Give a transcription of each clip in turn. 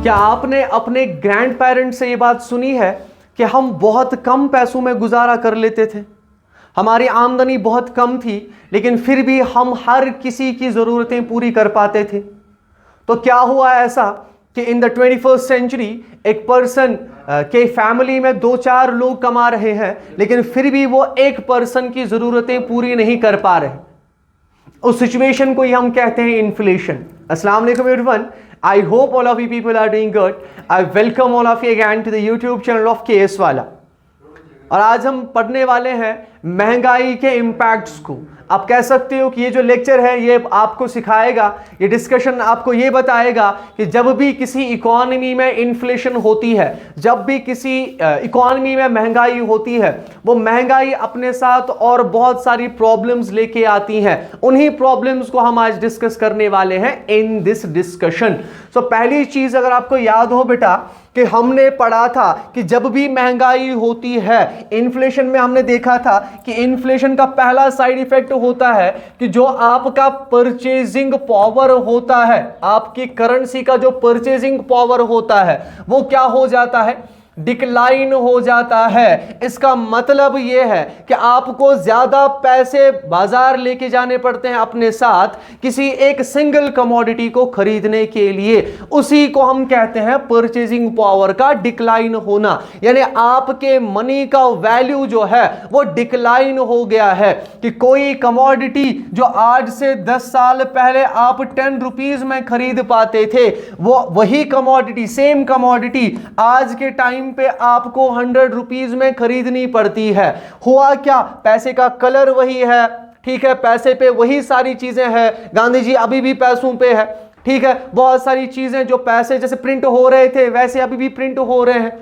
क्या आपने अपने ग्रैंड पेरेंट्स से ये बात सुनी है कि हम बहुत कम पैसों में गुजारा कर लेते थे, हमारी आमदनी बहुत कम थी लेकिन फिर भी हम हर किसी की ज़रूरतें पूरी कर पाते थे? तो क्या हुआ ऐसा कि इन द 21st सेंचुरी एक पर्सन के फैमिली में 2-4 लोग कमा रहे हैं लेकिन फिर भी वो एक पर्सन की ज़रूरतें पूरी नहीं कर पा रहे। उस सिचुएशन को ही हम कहते हैं इन्फ्लेशन। अस्सलाम वालेकुम everyone, I hope all of you people are doing good. I welcome all of you again to the YouTube channel of KS वाला। और आज हम पढ़ने वाले हैं महंगाई के इम्पैक्ट्स को। आप कह सकते हो कि ये जो लेक्चर है ये आपको सिखाएगा, ये डिस्कशन आपको ये बताएगा कि जब भी किसी इकॉनमी में इन्फ्लेशन होती है, जब भी किसी इकॉनमी में महंगाई होती है, वो महंगाई अपने साथ और बहुत सारी प्रॉब्लम्स लेके आती हैं। उन्हीं प्रॉब्लम्स को हम आज डिस्कस करने वाले हैं इन दिस डिस्कशन। सो पहली चीज अगर आपको याद हो बेटा कि हमने पढ़ा था कि जब भी महंगाई होती है, इन्फ्लेशन में हमने देखा था कि इन्फ्लेशन का पहला साइड इफेक्ट होता है कि जो आपका परचेजिंग पावर होता है, आपकी करेंसी का जो परचेजिंग पावर होता है वो क्या हो जाता है? डिक्लाइन हो जाता है। इसका मतलब यह है कि आपको ज्यादा पैसे बाजार लेके जाने पड़ते हैं अपने साथ किसी एक सिंगल कमोडिटी को खरीदने के लिए। उसी को हम कहते हैं परचेजिंग पावर का डिक्लाइन होना, यानी आपके मनी का वैल्यू जो है वो डिक्लाइन हो गया है। कि कोई कमोडिटी जो आज से 10 साल पहले आप 10 रुपीज में खरीद पाते थे, वो वही कमोडिटी, सेम कमोडिटी आज के टाइम पे आपको 100 रुपीज में खरीदनी पड़ती है। हुआ क्या? पैसे का कलर वही है, ठीक है, पैसे पे वही सारी चीजें हैं। गांधी जी अभी भी पैसों पे है, ठीक है, बहुत सारी चीजें जो पैसे जैसे प्रिंट हो रहे थे वैसे अभी भी प्रिंट हो रहे हैं।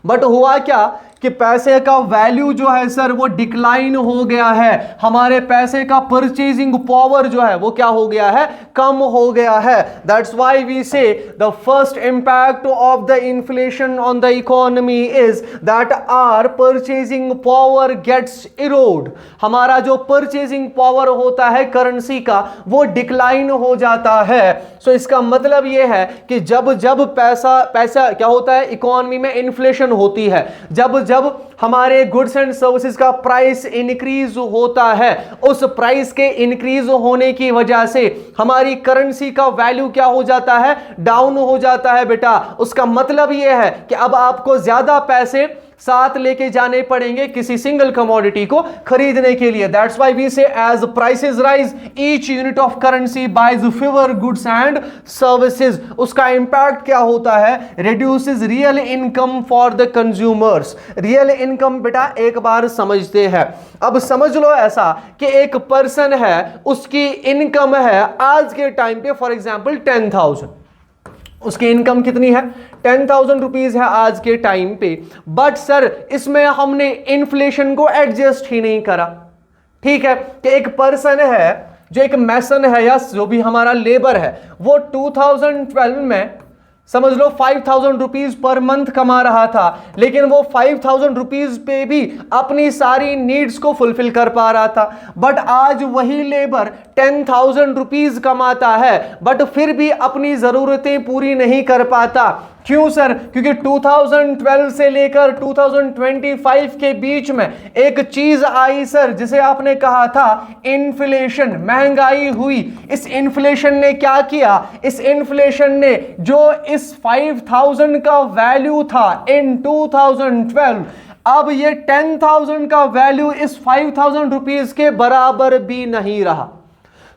बट हुआ क्या कि पैसे का वैल्यू जो है सर वो डिक्लाइन हो गया है। हमारे पैसे का परचेजिंग पावर जो है वो क्या हो गया है? कम हो गया है। That's why we say the first impact of the inflation on the economy is that our purchasing power gets erode. हमारा जो परचेजिंग पावर होता है करेंसी का वो डिक्लाइन हो जाता है। सो इसका मतलब यह है कि जब जब पैसा क्या होता है इकोनॉमी में, इन्फ्लेशन होती है, जब हमारे गुड्स एंड सर्विसेज का प्राइस इंक्रीज होता है, उस प्राइस के इंक्रीज होने की वजह से हमारी करेंसी का वैल्यू क्या हो जाता है? डाउन हो जाता है बेटा। उसका मतलब यह है कि अब आपको ज्यादा पैसे साथ लेके जाने पड़ेंगे किसी सिंगल कमोडिटी को खरीदने के लिए। That's why we say as prices rise each unit of currency buys fewer goods and services. उसका इंपैक्ट क्या होता है? Reduces real income for the consumers. Real income बेटा एक बार समझते हैं। अब समझ लो ऐसा कि एक पर्सन है, उसकी इनकम है आज के टाइम पे फॉर एग्जांपल 10,000। उसकी इनकम कितनी है? 10,000 रुपीज है आज के टाइम पे। बट सर इसमें हमने इन्फ्लेशन को एडजस्ट ही नहीं करा। ठीक है कि एक पर्सन है जो एक मैसन है या जो भी हमारा लेबर है, वो 2012 में समझ लो 5,000 रुपीज पर मंथ कमा रहा था, लेकिन वो 5,000 रुपीज पे भी अपनी सारी नीड्स को फुलफिल कर पा रहा था। बट आज वही लेबर 10,000 रुपीज कमाता है बट फिर भी अपनी जरूरतें पूरी नहीं कर पाता। क्यों सर? क्योंकि 2012 से लेकर 2025 के बीच में एक चीज आई सर जिसे आपने कहा था इन्फ्लेशन, महंगाई हुई। इस इन्फ्लेशन ने क्या किया? इस इन्फ्लेशन ने जो इस 5,000 का वैल्यू था इन 2012, अब ये 10,000 का वैल्यू इस 5,000 रुपीज के बराबर भी नहीं रहा।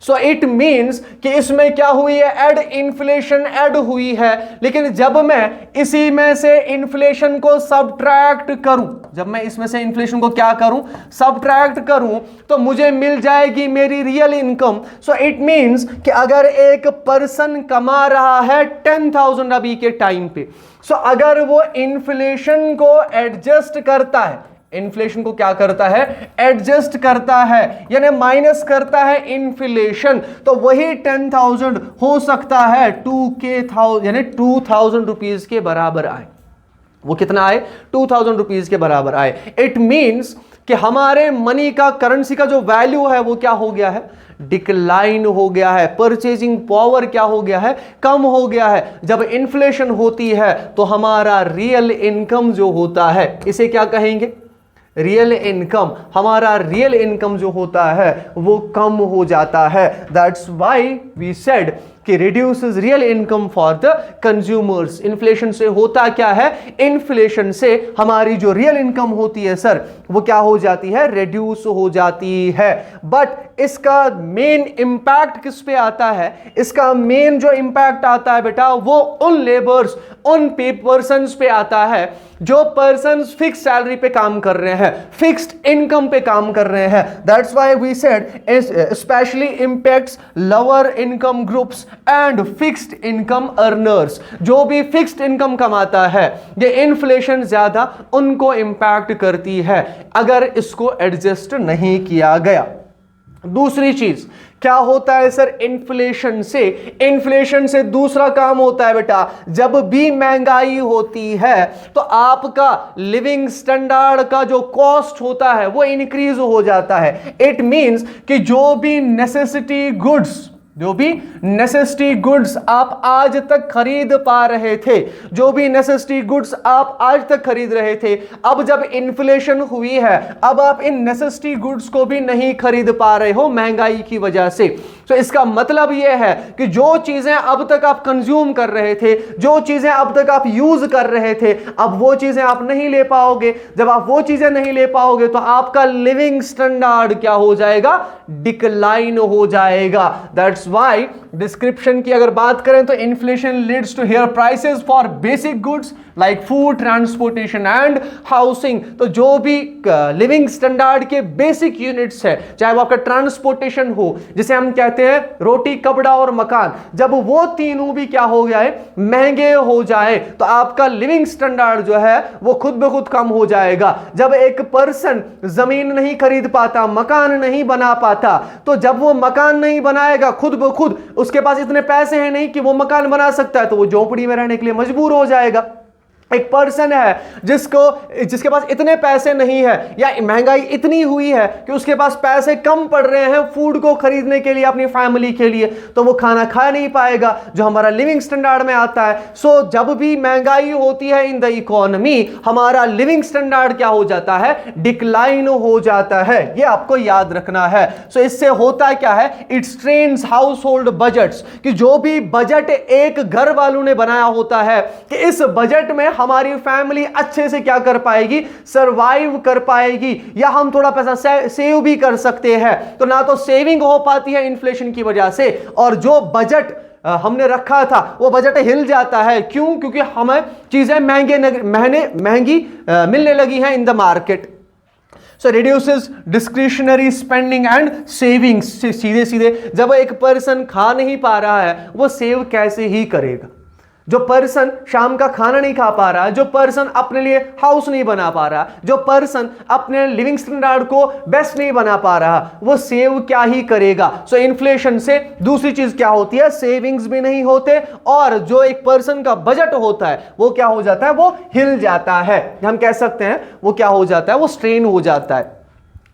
सो इट मीन्स कि इसमें क्या हुई है? इन्फ्लेशन ऐड हुई है। लेकिन जब मैं इसी में से इन्फ्लेशन को सब्ट्रैक्ट करूं, जब मैं इसमें से इन्फ्लेशन को क्या करूं? सब्ट्रैक्ट करूं, तो मुझे मिल जाएगी मेरी real income. So it means कि अगर एक पर्सन कमा रहा है 10,000 अभी के टाइम पे, सो अगर वो इन्फ्लेशन को एडजस्ट करता है, इन्फ्लेशन को क्या करता है? एडजस्ट करता है, यानी माइनस करता है इन्फ्लेशन, तो वही 10,000 हो सकता है 2K यानी 2,000 रुपीज के बराबर आए। वो कितना आए? 2,000 रुपीज के बराबर आए। इट मीन्स कि हमारे मनी का, करेंसी का जो वैल्यू है वो क्या हो गया है? डिक्लाइन हो गया है, परचेजिंग पावर क्या हो गया है, कम हो गया है। जब इन्फ्लेशन होती है तो हमारा रियल इनकम जो होता है, इसे क्या कहेंगे, रियल इनकम, हमारा रियल इनकम जो होता है वो कम हो जाता है। दैट्स व्हाई वी सेड कि reduces real income for the consumers. Inflation से होता क्या है, इन्फ्लेशन से हमारी जो रियल इनकम होती है सर वो क्या हो जाती है, रिड्यूस हो जाती है। बट इसका मेन इंपैक्ट किस पे आता है, इसका मेन जो इंपैक्ट आता है बेटा वो उन लेबर्स, उन पर्सन्स पे आता है जो पर्सन्स फिक्स सैलरी पे काम कर रहे हैं, फिक्स्ड इनकम पे काम कर रहे हैं। That's why we said specially impacts lower income groups and fixed income earners. जो भी फिक्स्ड इनकम कमाता है ये इन्फ्लेशन ज्यादा उनको इंपैक्ट करती है अगर इसको एडजस्ट नहीं किया गया। दूसरी चीज क्या होता है सर, इन्फ्लेशन से दूसरा काम होता है बेटा, जब भी महंगाई होती है तो आपका लिविंग स्टैंडर्ड का जो कॉस्ट होता है वो इंक्रीज हो जाता है। इट मींस कि जो भी नेसेसिटी गुड्स आप आज तक खरीद पा रहे थे, जो भी नेसेसिटी गुड्स आप आज तक खरीद रहे थे, अब जब इन्फ्लेशन हुई है अब आप इन नेसेसिटी गुड्स को भी नहीं खरीद पा रहे हो महंगाई की वजह से। तो इसका मतलब यह है कि जो चीजें अब तक आप कंज्यूम कर रहे थे, जो चीजें अब तक आप यूज कर रहे थे, अब वो चीजें आप नहीं ले पाओगे। जब आप वो चीजें नहीं ले पाओगे तो आपका लिविंग स्टैंडर्ड क्या हो जाएगा, डिक्लाइन हो जाएगा। दैट्स व्हाई डिस्क्रिप्शन की अगर बात करें तो inflation leads to higher prices for basic goods like food, transportation and housing. तो जो भी लिविंग स्टैंडर्ड के बेसिक यूनिट्स है, चाहे वो आपका ट्रांसपोर्टेशन हो, जिसे हम कहते हैं रोटी, कपड़ा और मकान, जब वो तीनों भी क्या हो जाए, महंगे हो जाए, तो आपका लिविंग स्टैंडर्ड जो है वो खुद ब खुद कम हो जाएगा। जब एक पर्सन जमीन नहीं खरीद पाता, मकान नहीं बना पाता, तो जब वो मकान नहीं बनाएगा खुद ब खुद, उसके पास इतने पैसे हैं नहीं कि वो मकान बना सकता है, तो वो झोपड़ी में रहने के लिए मजबूर हो जाएगा। एक पर्सन है जिसके पास इतने पैसे नहीं है या महंगाई इतनी हुई है कि उसके पास पैसे कम पड़ रहे हैं फूड को खरीदने के लिए अपनी फैमिली के लिए, तो वो खाना खा नहीं पाएगा जो हमारा लिविंग स्टैंडर्ड में आता है। सो जब भी महंगाई होती है इन द इकोनॉमी, हमारा लिविंग स्टैंडर्ड क्या हो जाता है, डिक्लाइन हो जाता है। ये आपको याद रखना है। सो इससे होता क्या है, it strains house hold budgets, कि जो भी बजट एक घर वालों ने बनाया होता है कि इस बजट में हमारी फैमिली अच्छे से क्या कर पाएगी, सरवाइव कर पाएगी, या हम थोड़ा पैसा सेव भी कर सकते हैं, तो ना तो सेविंग हो पाती है इन्फ्लेशन की वजह से, और जो बजट हमने रखा था वो बजट हिल जाता है। क्यों? क्योंकि हमें चीजें महंगी मिलने लगी हैं in the market. So reduces discretionary spending and savings. सीधे सीधे जब एक पर्सन खा नहीं पा रहा है वो सेव कैसे ही करेगा। जो पर्सन शाम का खाना नहीं खा पा रहा है, जो पर्सन अपने लिए हाउस नहीं बना पा रहा, जो पर्सन अपने लिविंग स्टैंडर्ड को बेस्ट नहीं बना पा रहा, वो सेव क्या ही करेगा। सो इन्फ्लेशन से दूसरी चीज क्या होती है, सेविंग्स भी नहीं होते, और जो एक पर्सन का बजट होता है वो क्या हो जाता है, वो हिल जाता है। हम कह सकते हैं वो क्या हो जाता है, वो स्ट्रेन हो जाता है।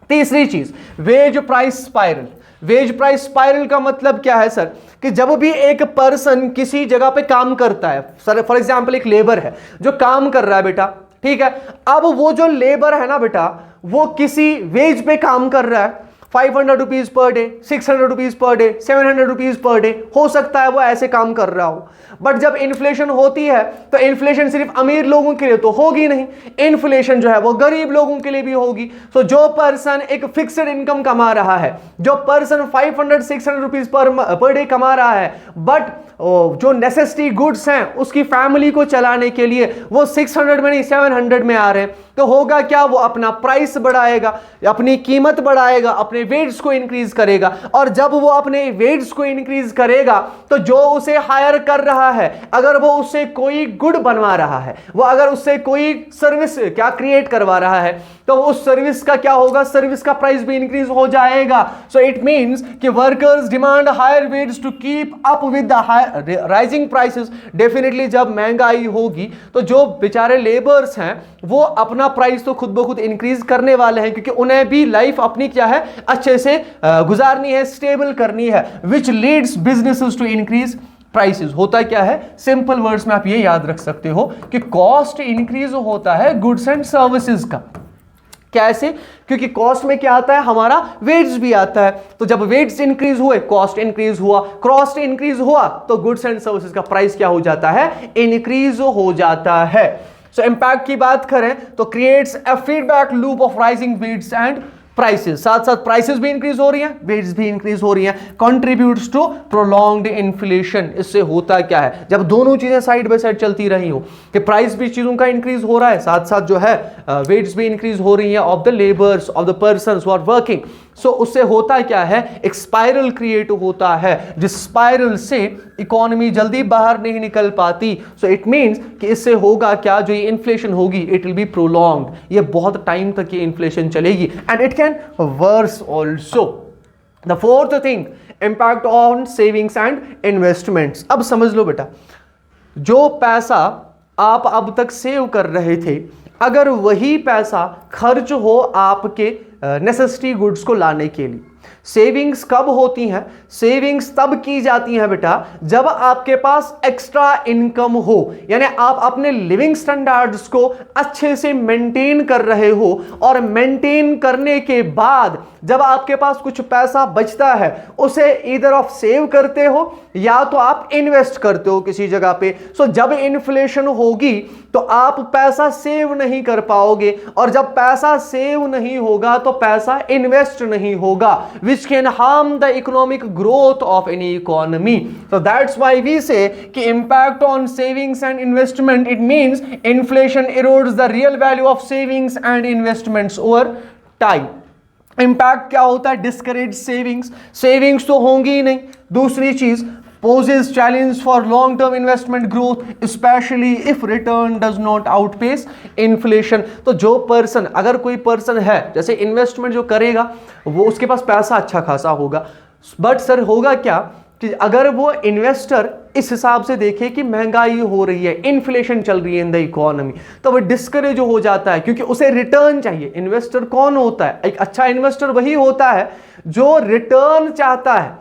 तीसरी चीज, wage price spiral. Wage price spiral का मतलब क्या है सर, कि जब भी एक पर्सन किसी जगह पे काम करता है, सर फॉर एग्जांपल एक लेबर है जो काम कर रहा है बेटा, ठीक है, अब वो जो लेबर है ना बेटा, वो किसी वेज पे काम कर रहा है, 500 rupees per day, 600 rupees per day, 700 rupees per day, हो सकता है वो ऐसे काम कर रहा हो। बट जब इन्फ्लेशन होती है तो इन्फ्लेशन सिर्फ अमीर लोगों के लिए तो होगी नहीं, इन्फ्लेशन जो है वो गरीब लोगों के लिए भी होगी। तो जो पर्सन एक फिक्स्ड इनकम कमा रहा है, जो पर्सन 500-600 रुपीज पर डे कमा रहा है, बट जो नेसेसिटी गुड्स हैं उसकी फैमिली को चलाने के लिए वो 600 में नहीं 700 में आ रहे हैं, तो होगा क्या, वो अपना प्राइस बढ़ाएगा, अपनी कीमत बढ़ाएगा, अपने वेट्स को इंक्रीज करेगा। और जब वो अपने वेट्स को इंक्रीज करेगा तो जो उसे हायर कर रहा है, अगर वो उससे कोई गुड बनवा रहा है, वो अगर उससे कोई सर्विस क्या क्रिएट करवा रहा है, तो उस सर्विस का क्या होगा, सर्विस का प्राइस भी इंक्रीज हो जाएगा. सो इट मींस कि workers demand higher wage to keep up with the rising prices. Definitely जब महंगाई होगी तो जो बेचारे लेबर्स हैं वो अपना प्राइस तो खुद ब खुद इंक्रीज करने वाले हैं, क्योंकि उन्हें भी लाइफ अपनी क्या है, अच्छे से गुजारनी है, स्टेबल करनी है, which leads businesses to increase prices. होता क्या है, सिंपल वर्ड्स में आप ये याद रख सकते हो कि कॉस्ट इंक्रीज होता है गुड्स एंड सर्विसेज का. कैसे? क्योंकि कॉस्ट में क्या आता है, हमारा वेज भी आता है. तो जब वेज इंक्रीज हुए, कॉस्ट इंक्रीज हुआ, कॉस्ट इंक्रीज हुआ तो गुड्स एंड सर्विसेज का प्राइस क्या हो जाता है, इंक्रीज हो जाता है. सो इंपैक्ट की बात करें तो creates a feedback loop of rising veg and prices. साथ साथ प्राइसेस भी इंक्रीज हो रही हैं, वेज भी इंक्रीज हो रही हैं, कंट्रीब्यूट्स टू प्रोलॉन्ग्ड इन्फ्लेशन. इससे होता क्या है, जब दोनों चीजें साइड बाय साइड चलती रही हो कि प्राइस भी चीजों का इंक्रीज हो रहा है, साथ साथ जो है वेज भी इंक्रीज हो रही है of the labours, of the persons who are working. So उससे होता क्या है, एक स्पाइरल क्रिएट होता है, जिस स्पाइरल से इकोनॉमी जल्दी बाहर नहीं निकल पाती. सो इट मींस कि इससे होगा क्या, जो ये इन्फ्लेशन होगी इट विल बी प्रोलॉन्ग्ड, ये बहुत टाइम तक ये इन्फ्लेशन चलेगी and it can worse also. The fourth thing, impact on savings and investments. अब समझ लो बेटा, जो पैसा आप अब तक सेव कर रहे थे, अगर वही पैसा खर्च हो आपके नेसेसिटी गुड्स को लाने के लिए. सेविंग्स कब होती हैं, सेविंग्स तब की जाती हैं बेटा जब आपके पास एक्स्ट्रा इनकम हो, यानी आप अपने लिविंग स्टैंडर्ड्स को अच्छे से मेंटेन कर रहे हो और मेंटेन करने के बाद जब आपके पास कुछ पैसा बचता है उसे इधर ऑफ सेव करते हो या तो आप इन्वेस्ट करते हो किसी जगह पे. सो जब इन्फ्लेशन होगी तो आप पैसा सेव नहीं कर पाओगे और जब पैसा सेव नहीं होगा तो पैसा इन्वेस्ट नहीं होगा, which can harm the economic growth of any economy. So that's why we say कि impact on savings and investment, it means inflation erodes the real value of savings and investments over time. Impact क्या होता है, discourage savings, savings तो होंगी ही नहीं. दूसरी चीज, poses challenge for long term investment growth especially if return does not outpace inflation. तो जो पर्सन, अगर कोई पर्सन है जैसे इन्वेस्टमेंट जो करेगा वो उसके पास पैसा अच्छा खासा होगा, बट सर होगा क्या कि अगर वो इन्वेस्टर इस हिसाब से देखे कि महंगाई हो रही है, इन्फ्लेशन चल रही है इन द इकोनॉमी, तो वो डिस्करेज हो जाता है क्योंकि उसे रिटर्न चाहिए. इन्वेस्टर कौन होता है, एक अच्छा इन्वेस्टर वही होता है जो रिटर्न चाहता है,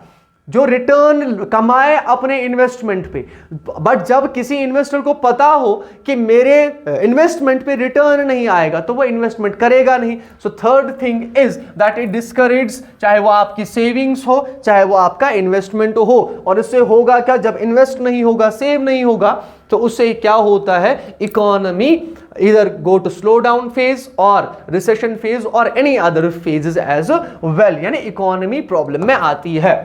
जो रिटर्न कमाए अपने इन्वेस्टमेंट पे. बट जब किसी इन्वेस्टर को पता हो कि मेरे इन्वेस्टमेंट पे रिटर्न नहीं आएगा तो वो इन्वेस्टमेंट करेगा नहीं. So third thing is that it discourage, चाहे वो आपकी सेविंग्स हो चाहे वो आपका इन्वेस्टमेंट हो. और इससे होगा क्या, जब इन्वेस्ट नहीं होगा, सेव नहीं होगा, तो उससे क्या होता है, economy either go to slow down phase or recession phase or any other phases as well, यानी इकोनॉमी प्रॉब्लम में आती है.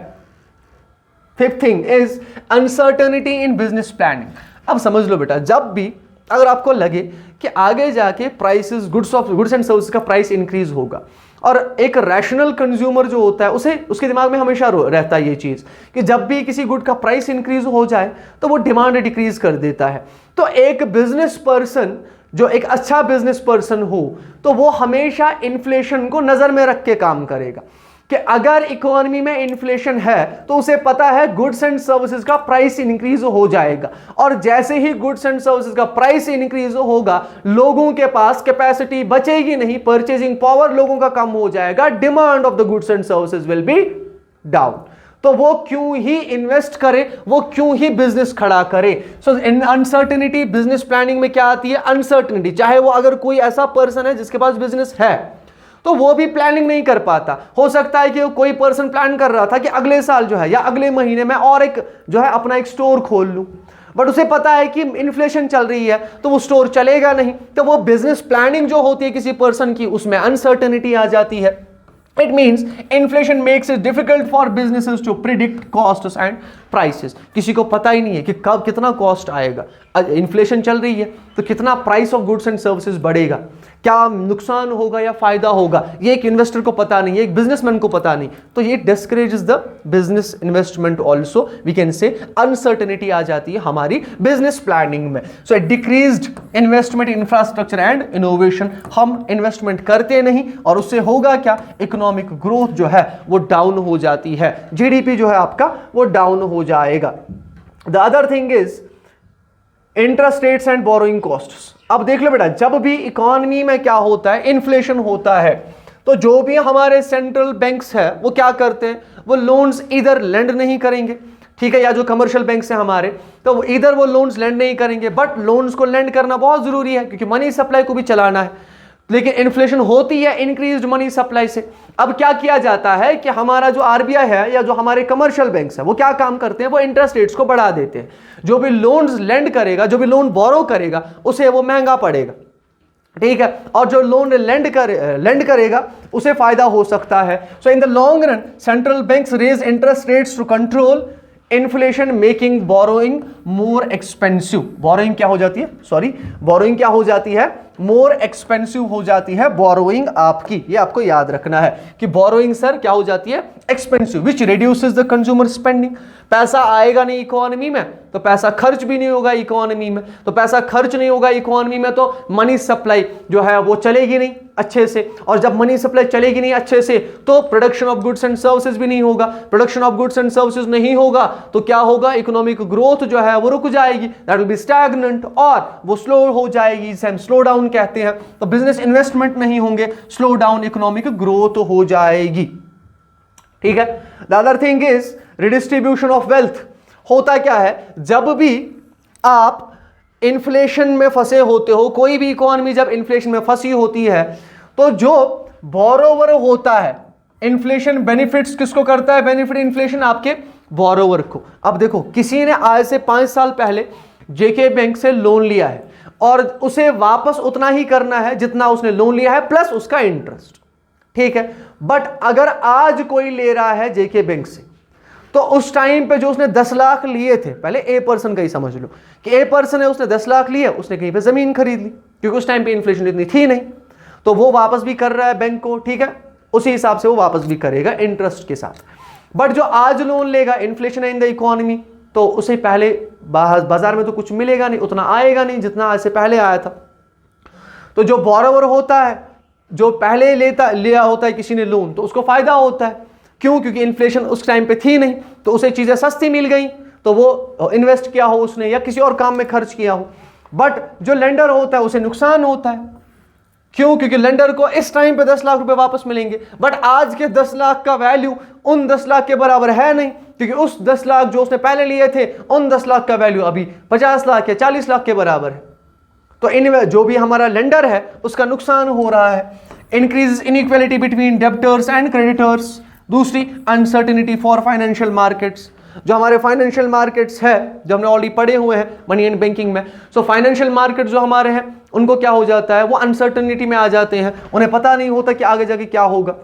Fifth thing is uncertainty in business planning. अब समझ लो बेटा, जब भी अगर आपको लगे कि आगे जाके प्राइसेस गुड्स एंड सर्विसेज का प्राइस इंक्रीज होगा, और एक रैशनल कंज्यूमर जो होता है उसे उसके दिमाग में हमेशा रहता है ये चीज कि जब भी किसी गुड का प्राइस इंक्रीज हो जाए तो वो डिमांड डिक्रीज कर देता है. तो एक बिजनेस पर्सन जो एक अच्छा बिजनेस पर्सन हो तो वो हमेशा इन्फ्लेशन को नजर में रख के काम करेगा कि अगर इकोनॉमी में इन्फ्लेशन है तो उसे पता है गुड्स एंड सर्विसेज का प्राइस इंक्रीज हो जाएगा, और जैसे ही गुड्स एंड सर्विसेज का प्राइस इंक्रीज होगा लोगों के पास कैपेसिटी बचेगी नहीं, परचेजिंग पावर लोगों का कम हो जाएगा, demand of the goods and services will be down. तो वो क्यों ही इन्वेस्ट करे, वो क्यों ही बिजनेस खड़ा करे. सो इन अनसर्टेनिटी बिजनेस प्लानिंग में क्या आती है, अनसर्टेनिटी. चाहे वो अगर कोई ऐसा पर्सन है जिसके पास बिजनेस है तो वो भी प्लानिंग नहीं कर पाता. हो सकता है कि कोई पर्सन प्लान कर रहा था कि अगले साल जो है या अगले महीने में और एक जो है अपना एक स्टोर खोल लूं, बट उसे पता है कि इन्फ्लेशन चल रही है तो वो स्टोर चलेगा नहीं. तो वो बिजनेस प्लानिंग जो होती है किसी पर्सन की, उसमें अनसर्टेनिटी आ जाती है. It means inflation makes it difficult for businesses to predict costs and prices. किसी को पता ही नहीं है कि कब कितना कॉस्ट आएगा. इन्फ्लेशन चल रही है तो कितना price of goods and services बढ़ेगा, क्या नुकसान होगा या फायदा होगा, ये एक इन्वेस्टर को पता नहीं है, एक बिजनेसमैन को पता नहीं. तो ये discourages the business investment. Also we can say uncertainty आ जाती है हमारी बिजनेस प्लानिंग में. So decreased investment in infrastructure and innovation. हम इन्वेस्टमेंट करते नहीं और उससे होगा क्या, इकोनॉमिक ग्रोथ जो है वो डाउन हो जाती है, जीडीपी जो है आपका वो डाउन हो जाएगा. The other thing is interest rates and borrowing costs. अब देख लो बेटा, जब भी इकोनॉमी में क्या होता है, इन्फ्लेशन होता है, तो जो भी हमारे सेंट्रल बैंक्स है वो क्या करते हैं, वो लोन्स इधर लेंड नहीं करेंगे, ठीक है, या जो कमर्शियल बैंक्स हैं हमारे, तो इधर वो लोन्स लेंड नहीं करेंगे. बट लोन्स को लेंड करना बहुत जरूरी है क्योंकि मनी सप्लाई को भी चलाना है. लेकिन इन्फ्लेशन होती है इंक्रीज्ड मनी सप्लाई से. अब क्या किया जाता है कि हमारा जो आरबीआई है या जो हमारे कमर्शियल बैंक्स है वो क्या काम करते हैं, वो इंटरेस्ट रेट्स को बढ़ा देते हैं. जो भी लोन्स लेंड करेगा, जो भी लोन बोरो करेगा, उसे वो महंगा पड़ेगा, ठीक है, और जो लोन लेंड करेगा उसे फायदा हो सकता है. So in the long run central banks raise interest rates to control inflation, making borrowing more expensive. Borrowing क्या हो जाती है, सॉरी, बोरोइंग क्या हो जाती है, मोर एक्सपेंसिव हो जाती है बोरोइंग आपकी. ये आपको याद रखना है कि बोरोइंग सर क्या हो जाती है, expensive, which reduces the consumer spending. पैसा आएगा नहीं इकोनॉमी में तो पैसा खर्च भी नहीं होगा इकोनॉमी में, तो पैसा खर्च नहीं होगा इकोनॉमी में तो मनी सप्लाई जो है वो चलेगी नहीं अच्छे से, और जब मनी सप्लाई चलेगी नहीं अच्छे से तो production of goods and services भी नहीं होगा. Production of goods and services नहीं होगा तो क्या होगा, इकोनॉमिक ग्रोथ जो है वो रुक जाएगी, दैट विल बी स्टैग्नेंट, और वो स्लो हो जाएगी, इसे हम स्लो डाउन कहते हैं. तो बिजनेस इन्वेस्टमेंट नहीं होंगे, स्लो डाउन इकोनॉमिक ग्रोथ हो जाएगी, ठीक है. The other thing is redistribution of wealth. होता क्या है, जब भी आप इन्फ्लेशन में फंसे होते हो, कोई भी इकोनॉमी जब इन्फ्लेशन में फंसी होती है तो जो बोरोवर होता है, इन्फ्लेशन बेनिफिट्स किसको करता है, बेनिफिट इन्फ्लेशन आपके बोरोवर को. अब देखो, किसी ने आज से 5 साल पहले जेके बैंक से लोन लिया है और उसे वापस उतना ही करना है जितना उसने लोन लिया है प्लस उसका इंटरेस्ट, ठीक है. बट अगर आज कोई ले रहा है जेके बैंक से तो उस टाइम पे जो उसने 10 लाख लिए थे, पहले ए पर्सन का ही समझ लो कि ए पर्सन है, उसने 10 लाख लिए, उसने कहीं पे जमीन खरीद ली क्योंकि उस टाइम पे इन्फ्लेशन इतनी थी नहीं, तो वो वापस भी कर रहा है बैंक को, ठीक है, उसी हिसाब से वो वापस भी करेगा इंटरेस्ट के साथ. बट जो आज लोन लेगा, इन्फ्लेशन है इन द इकोनॉमी, तो उसे पहले बाजार में तो कुछ मिलेगा नहीं, उतना आएगा नहीं जितना आज से पहले आया था. तो जो बोरोवर होता है, जो पहले लिया होता है किसी ने लोन, तो उसको फायदा होता है. क्यों, क्योंकि इन्फ्लेशन उस टाइम पे थी नहीं, तो उसे चीजें सस्ती मिल गई, तो वो इन्वेस्ट किया हो उसने या किसी और काम में खर्च किया हो. बट जो लेंडर होता है उसे नुकसान होता है. क्यों, क्योंकि लेंडर को इस टाइम पे 10 लाख रुपए वापस मिलेंगे, बट आज के 10 लाख का वैल्यू उन 10 लाख के बराबर है नहीं, क्योंकि उस 10 लाख जो उसने पहले लिए थे उन 10 लाख का वैल्यू अभी 50 लाख या 40 लाख के बराबर है. तो इन जो भी हमारा लेंडर है उसका नुकसान हो रहा है. Increase inequality between debtors and creditors. दूसरी, अनसर्टेनिटी फॉर फाइनेंशियल मार्केट्स. जो हमारे फाइनेंशियल मार्केट्स है, जो हमने ऑलरेडी पढ़े हुए हैं मनी एंड बैंकिंग में, सो फाइनेंशियल मार्केट जो हमारे हैं उनको क्या हो जाता है, वो अनसर्टेनिटी में आ जाते हैं, उन्हें पता नहीं होता कि आगे जाके क्या होगा.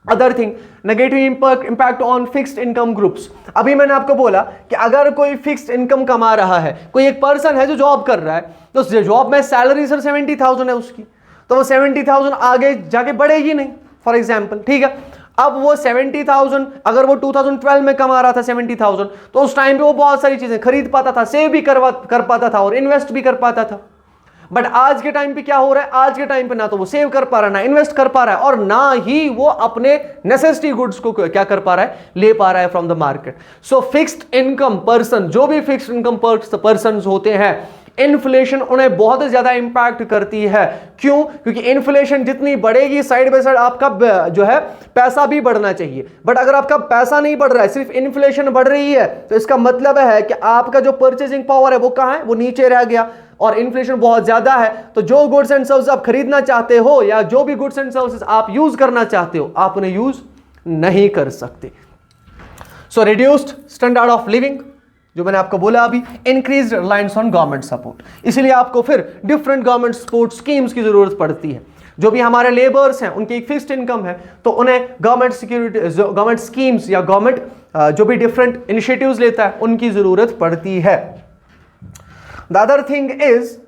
Other thing, negative impact on fixed income groups. अभी मैंने आपको बोला कि अगर कोई फिक्स्ड इनकम कमा रहा है, कोई एक पर्सन है जो जॉब कर रहा है, तो जॉब में सैलरी सर 70,000 है उसकी, तो वो 70,000 आगे जाके बढ़ेगी नहीं, फॉर एग्जाम्पल, ठीक है. अब वो 70,000 अगर वो 2012 में कमा रहा था 70,000, तो उस टाइम पे वो बहुत सारी चीजें खरीद पाता था, सेव भी कर पाता था और इन्वेस्ट भी कर पाता था. बट आज के टाइम पे क्या हो रहा है, आज के टाइम पे ना तो वो सेव कर पा रहा है, ना इन्वेस्ट कर पा रहा है, और ना ही वो अपने नेसेसिटी गुड्स को क्या कर पा रहा है, ले पा रहा है from the market. So fixed income person, जो भी फिक्स्ड इनकम पर्सन होते हैं, इन्फ्लेशन उन्हें बहुत ज्यादा इंपैक्ट करती है. क्यों, क्योंकि इन्फ्लेशन जितनी बढ़ेगी साइड बाय साइड आपका जो है पैसा भी बढ़ना चाहिए. बट अगर आपका पैसा नहीं बढ़ रहा है, सिर्फ इन्फ्लेशन बढ़ रही है, तो इसका मतलब है कि आपका जो परचेजिंग पावर है वो कहां है, वो नीचे रह गया, और इन्फ्लेशन बहुत ज्यादा है. तो जो गुड्स एंड सर्विसेज आप खरीदना चाहते हो या जो भी गुड्स एंड सर्विसेज आप यूज करना चाहते हो, आप उन्हें यूज नहीं कर सकते. सो रिड्यूस्ड स्टैंडर्ड ऑफ लिविंग, जो मैंने आपको बोला अभी, increased reliance on government support, इसलिए आपको फिर डिफरेंट गवर्नमेंट सपोर्ट स्कीम्स की जरूरत पड़ती है. जो भी हमारे लेबर्स हैं उनकी एक फिक्स्ड इनकम है, तो उन्हें गवर्नमेंट सिक्योरिटी, गवर्नमेंट स्कीम्स या गवर्नमेंट जो भी डिफरेंट इनिशिएटिव्स लेता है उनकी जरूरत पड़ती है। The other thing is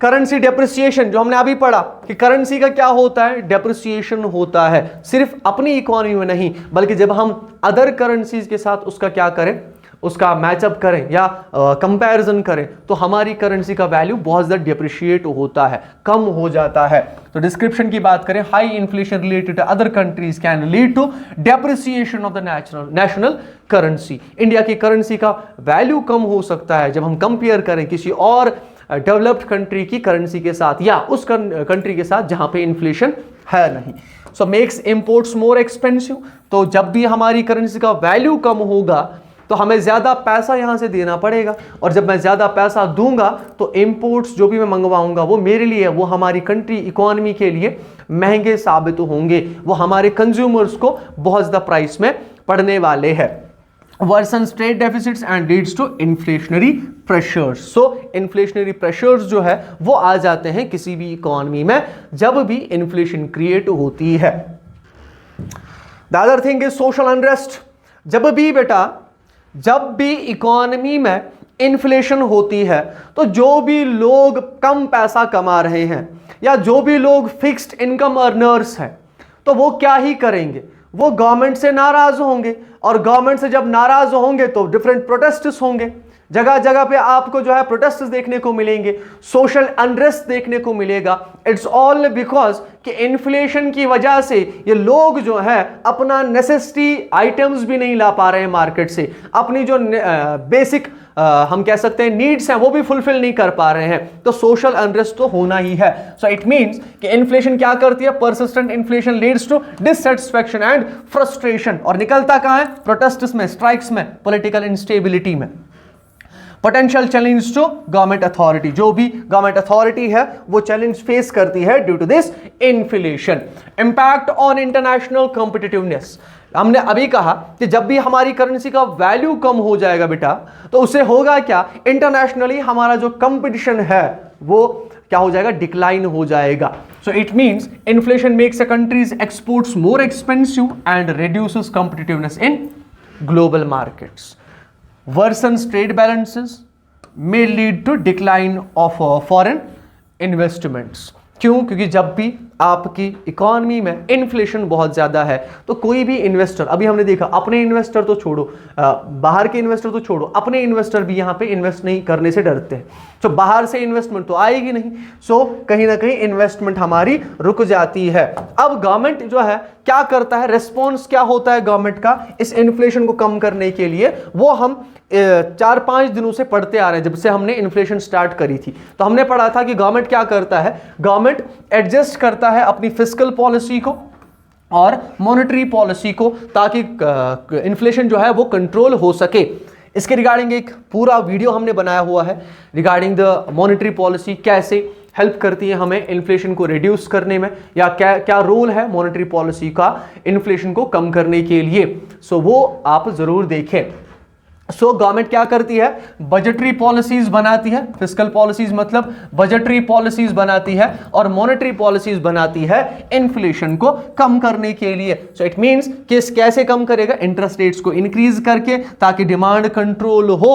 currency depreciation, जो हमने अभी पढ़ा कि करेंसी का क्या होता है, डेप्रिसिएशन होता है, सिर्फ अपनी इकोनॉमी में नहीं बल्कि जब हम अदर करेंसीज के साथ उसका क्या करें, उसका मैचअप करें या कंपैरिजन करें, तो हमारी करेंसी का वैल्यू बहुत ज़्यादा डिप्रिशिएट होता है, कम हो जाता है। तो डिस्क्रिप्शन की बात करें, high inflation related to other countries can lead to depreciation of the national currency. India की करेंसी का वैल्यू कम हो सकता है जब हम कंपेयर करें किसी और डेवलप्ड कंट्री की करेंसी के साथ या उस कंट्री के साथ जहां पे इन्फ्लेशन है नहीं। सो मेक्स इंपोर्ट्स मोर एक्सपेंसिव, तो जब भी हमारी करेंसी का वैल्यू कम होगा तो हमें ज़्यादा पैसा यहाँ से देना पड़ेगा, और जब मैं ज़्यादा पैसा दूंगा तो इंपोर्ट्स जो भी मैं मंगवाऊंगा वो मेरे लिए, वो हमारी कंट्री इकोनॉमी के लिए महंगे साबित होंगे, वो हमारे कंज्यूमर्स को बहुत ज़्यादा प्राइस में पड़ने वाले हैं। Worsens trade deficits and leads to inflationary pressures. So inflationary pressures जो है वो आ जाते हैं किसी भी इकोनॉमी में जब भी इन्फ्लेशन क्रिएट होती है। The other thing is social unrest. जब भी इकोनॉमी में इन्फ्लेशन होती है तो जो भी लोग कम पैसा कमा रहे हैं या जो भी लोग फिक्स्ड इनकम अर्नर्स हैं, तो वो क्या ही करेंगे, वो गवर्नमेंट से नाराज होंगे, और गवर्नमेंट से जब नाराज होंगे तो डिफरेंट प्रोटेस्ट्स होंगे, जगह जगह पे आपको जो है प्रोटेस्ट देखने को मिलेंगे, सोशल अनरेस्ट देखने को मिलेगा। इट्स ऑल बिकॉज कि इन्फ्लेशन की वजह से ये लोग जो है अपना नेसेसिटी आइटम्स भी नहीं ला पा रहे हैं मार्केट से, अपनी जो बेसिक हम कह सकते हैं नीड्स हैं वो भी फुलफिल नहीं कर पा रहे हैं, तो सोशल अनरेस्ट तो होना ही है। सो इट मींस कि इन्फ्लेशन क्या करती है, persistent inflation leads to dissatisfaction and frustration, और निकलता कहां है, प्रोटेस्ट्स में, स्ट्राइक्स में, पॉलिटिकल इंस्टेबिलिटी में। Potential challenge to government authority, जो भी गवर्नमेंट अथॉरिटी है वो चैलेंज फेस करती है due to this inflation. Impact on international competitiveness, हमने अभी कहा कि जब भी हमारी करेंसी का वैल्यू कम हो जाएगा बेटा, तो उससे होगा क्या, इंटरनेशनली हमारा जो कंपटीशन है वो क्या हो जाएगा, डिक्लाइन हो जाएगा। So it means inflation makes a countries exports more expensive and reduces competitiveness in global markets. Worsens trade balances may lead to decline of foreign investments। क्यों? क्योंकि जब भी आपकी इकोनॉमी में इन्फ्लेशन बहुत ज़्यादा है तो कोई भी इन्वेस्टर, अभी हमने देखा अपने इन्वेस्टर तो छोड़ो, बाहर के इन्वेस्टर तो छोड़ो, अपने इन्वेस्टर भी यहाँ पे इन्वेस्ट नहीं करने से डरते हैं। तो बाहर से इन्वेस्टमेंट तो आएगी नहीं, सो कहीं ना कहीं इन्वेस्टमेंट हमारी रुक जाती है। अब गवर्नमेंट जो है क्या करता है, रेस्पॉन्स क्या होता है गवर्नमेंट का इस इन्फ्लेशन को कम करने के लिए, वो हम 4-5 दिनों से पढ़ते आ रहे हैं, जब से हमने इन्फ्लेशन स्टार्ट करी थी। तो हमने पढ़ा था कि गवर्नमेंट क्या करता है, गवर्नमेंट एडजस्ट करता है अपनी फिस्कल पॉलिसी को और मॉनेटरी पॉलिसी को, ताकि इन्फ्लेशन जो है वो कंट्रोल हो सके। इसके रिगार्डिंग एक पूरा वीडियो हमने बनाया हुआ है रिगार्डिंग द मॉनेटरी पॉलिसी, कैसे हेल्प करती है हमें इन्फ्लेशन को रिड्यूस करने में, या क्या क्या रोल है मॉनेटरी पॉलिसी का इन्फ्लेशन को कम करने के लिए। सो वो आप जरूर देखें। सो गवर्नमेंट क्या करती है, बजटरी पॉलिसीज बनाती है, फिस्कल पॉलिसीज मतलब बजटरी पॉलिसीज बनाती है, और मॉनेटरी पॉलिसीज बनाती है इन्फ्लेशन को कम करने के लिए। सो इट मींस कि कैसे कम करेगा, इंटरेस्ट रेट्स को इंक्रीज करके ताकि डिमांड कंट्रोल हो,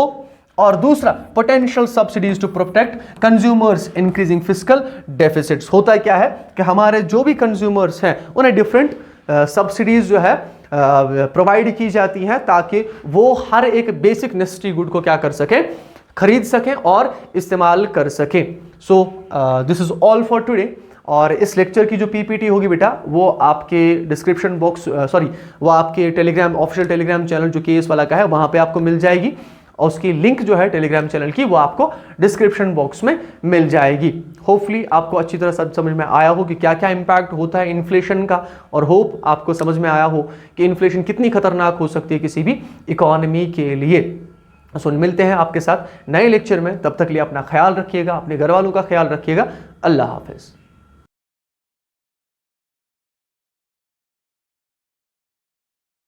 और दूसरा potential subsidies to protect consumers increasing fiscal deficits. होता क्या है कि हमारे जो भी कंज्यूमर्स हैं उन्हें डिफरेंट सब्सिडीज जो है प्रोवाइड की जाती हैं ताकि वो हर एक बेसिक नेसेसिटी गुड को क्या कर सकें, खरीद सकें और इस्तेमाल कर सकें। So this is all for today. और इस लेक्चर की जो पीपीटी होगी बेटा वो आपके डिस्क्रिप्शन बॉक्स वो आपके टेलीग्राम, ऑफिशियल टेलीग्राम चैनल जो केएस वाला का है वहाँ पे आपको मिल जाएगी, और उसकी लिंक जो है टेलीग्राम चैनल की वो आपको डिस्क्रिप्शन बॉक्स में मिल जाएगी। होपफुली आपको अच्छी तरह सब समझ में आया हो कि क्या क्या इंपैक्ट होता है इन्फ्लेशन का, और होप आपको समझ में आया हो कि इन्फ्लेशन कितनी खतरनाक हो सकती है किसी भी इकोनॉमी के लिए। सो मिलते हैं आपके साथ नए लेक्चर में, तब तक लिए अपना ख्याल रखिएगा, अपने घर वालों का ख्याल रखिएगा। अल्लाह हाफिज़।